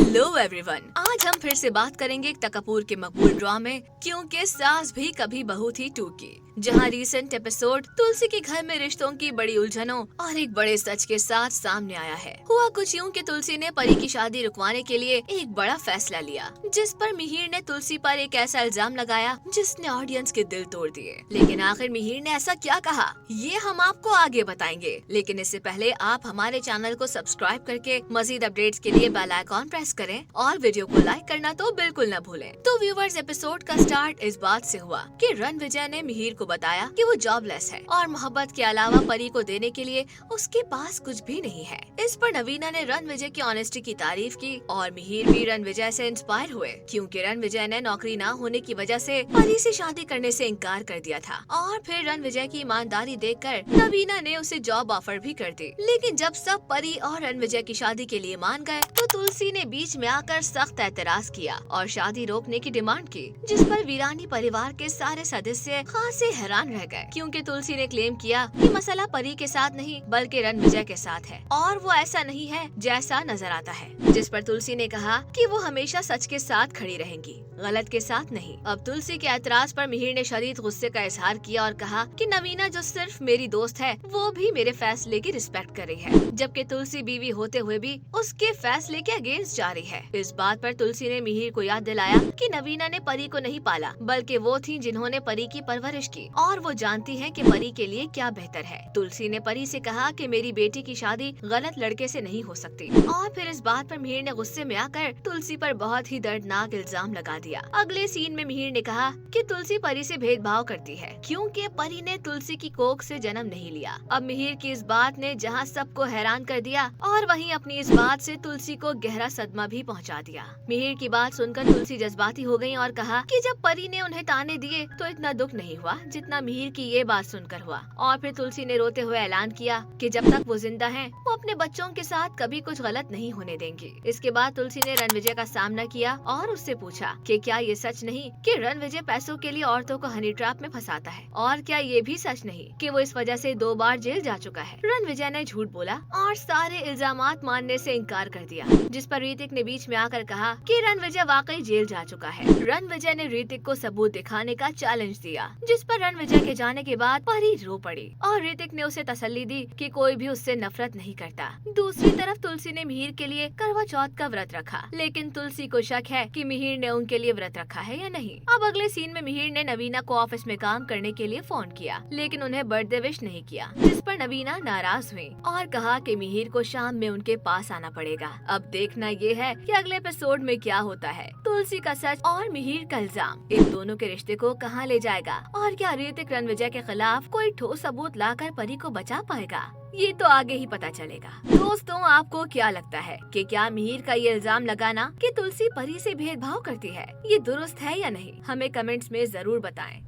Hello everyone, आज हम फिर से बात करेंगे एकता कपूर के मकबूल ड्रामे क्योंकि सास भी कभी बहू थी 2 की, जहां रीसेंट एपिसोड तुलसी के घर में रिश्तों की बड़ी उलझनों और एक बड़े सच के साथ सामने आया है। हुआ कुछ यूं कि तुलसी ने परी की शादी रुकवाने के लिए एक बड़ा फैसला लिया, जिस पर मिहिर ने तुलसी पर एक ऐसा इल्जाम लगाया जिसने ऑडियंस के दिल तोड़ दिए। लेकिन आखिर मिहिर ने ऐसा क्या कहा, ये हम आपको आगे बताएंगे। लेकिन इससे पहले आप हमारे चैनल को सब्सक्राइब करके मजीद अपडेट्स के लिए बेल आइकॉन प्रेस करें और वीडियो को लाइक करना तो बिल्कुल न भूलें। तो व्यूवर्स, एपिसोड का स्टार्ट इस बात से हुआ कि रणविजय ने मिहिर को बताया कि वो जॉबलेस है और मोहब्बत के अलावा परी को देने के लिए उसके पास कुछ भी नहीं है। इस पर नवीना ने रणविजय की ऑनेस्टी की तारीफ की और मिहिर भी रणविजय से इंस्पायर हुए, क्योंकि रणविजय ने नौकरी न होने की वजह से परी से शादी करने से इनकार कर दिया था। और फिर रणविजय की ईमानदारी देखकर नवीना ने उसे जॉब ऑफर भी कर दी। लेकिन जब सब परी और रणविजय की शादी के लिए मान गए तो तुलसी ने बीच में आकर सख्त एतराज किया और शादी रोकने की डिमांड की, जिस पर वीरानी परिवार के सारे सदस्य खासे हैरान रह गए, क्योंकि तुलसी ने क्लेम किया कि मसला परी के साथ नहीं बल्कि रणविजय के साथ है और वो ऐसा नहीं है जैसा नजर आता है। जिस पर तुलसी ने कहा कि वो हमेशा सच के साथ खड़ी रहेंगी, गलत के साथ नहीं। अब तुलसी के ऐतराज पर मिहिर ने शदीद गुस्से का इजहार किया और कहा कि नवीना जो सिर्फ मेरी दोस्त है वो भी मेरे फैसले की रिस्पेक्ट कर रही है, जबकि तुलसी बीवी होते हुए भी उसके फैसले के अगेंस्ट जा रही है। इस बात पर तुलसी ने मिहिर को याद दिलाया कि नवीना ने परी को नहीं पाला बल्कि वो थी जिन्होंने परी की परवरिश की और वो जानती है कि परी के लिए क्या बेहतर है। तुलसी ने परी से कहा कि मेरी बेटी की शादी गलत लड़के से नहीं हो सकती और फिर इस बात पर मिहिर ने गुस्से में आकर तुलसी पर बहुत ही दर्दनाक इल्जाम लगा दिया। अगले सीन में मिहिर ने कहा कि तुलसी परी से भेदभाव करती है क्योंकि परी ने तुलसी की कोख से जन्म नहीं लिया। अब मिहिर की इस बात ने जहां सबको हैरान कर दिया और वहीं अपनी इस बात से तुलसी को गहरा सदमा भी पहुंचा दिया। मिहिर की बात सुनकर तुलसी जज्बाती हो गई और कहा कि जब परी ने उन्हें ताने दिए तो इतना दुख नहीं हुआ जितना मिहिर की ये बात सुनकर हुआ। और फिर तुलसी ने रोते हुए ऐलान किया कि जब तक वो जिंदा हैं, वो अपने बच्चों के साथ कभी कुछ गलत नहीं होने देंगी। इसके बाद तुलसी ने रणविजय का सामना किया और उससे पूछा कि क्या ये सच नहीं कि रणविजय पैसों के लिए औरतों को हनी ट्रैप में फंसाता है, और क्या ये भी सच नहीं कि वो इस वजह से 2 बार जेल जा चुका है। रणविजय ने झूठ बोला और सारे इल्जामात मानने से इनकार कर दिया, जिस पर ऋतिक ने बीच में आकर कहा कि रणविजय वाकई जेल जा चुका है। रणविजय ने ऋतिक को सबूत दिखाने का चैलेंज दिया, जिस पर रणविजय के जाने के बाद परी रो पड़ी और ऋतिक ने उसे तसल्ली दी कि कोई भी उससे नफरत नहीं करता। दूसरी तरफ तुलसी ने मिहिर के लिए करवा चौथ का व्रत रखा, लेकिन तुलसी को शक है कि मिहिर ने उनके लिए व्रत रखा है या नहीं। अब अगले सीन में मिहिर ने नवीना को ऑफिस में काम करने के लिए फोन किया, लेकिन उन्हें बर्थडे विश नहीं किया, जिस पर नवीना नाराज हुई और कहा कि मिहिर को शाम में उनके पास आना पड़ेगा। अब देखना ये है कि अगले एपिसोड में क्या होता है। तुलसी का सच और मिहिर का इल्जाम इन दोनों के रिश्ते को कहाँ ले जाएगा, और क्या ऋतिक रणविजय के खिलाफ कोई ठोस सबूत लाकर परी को बचा पाएगा, ये तो आगे ही पता चलेगा। दोस्तों, आपको क्या लगता है कि क्या मिहिर का ये इल्जाम लगाना कि तुलसी परी से भेदभाव करती है, ये दुरुस्त है या नहीं? हमें कमेंट्स में जरूर बताएं।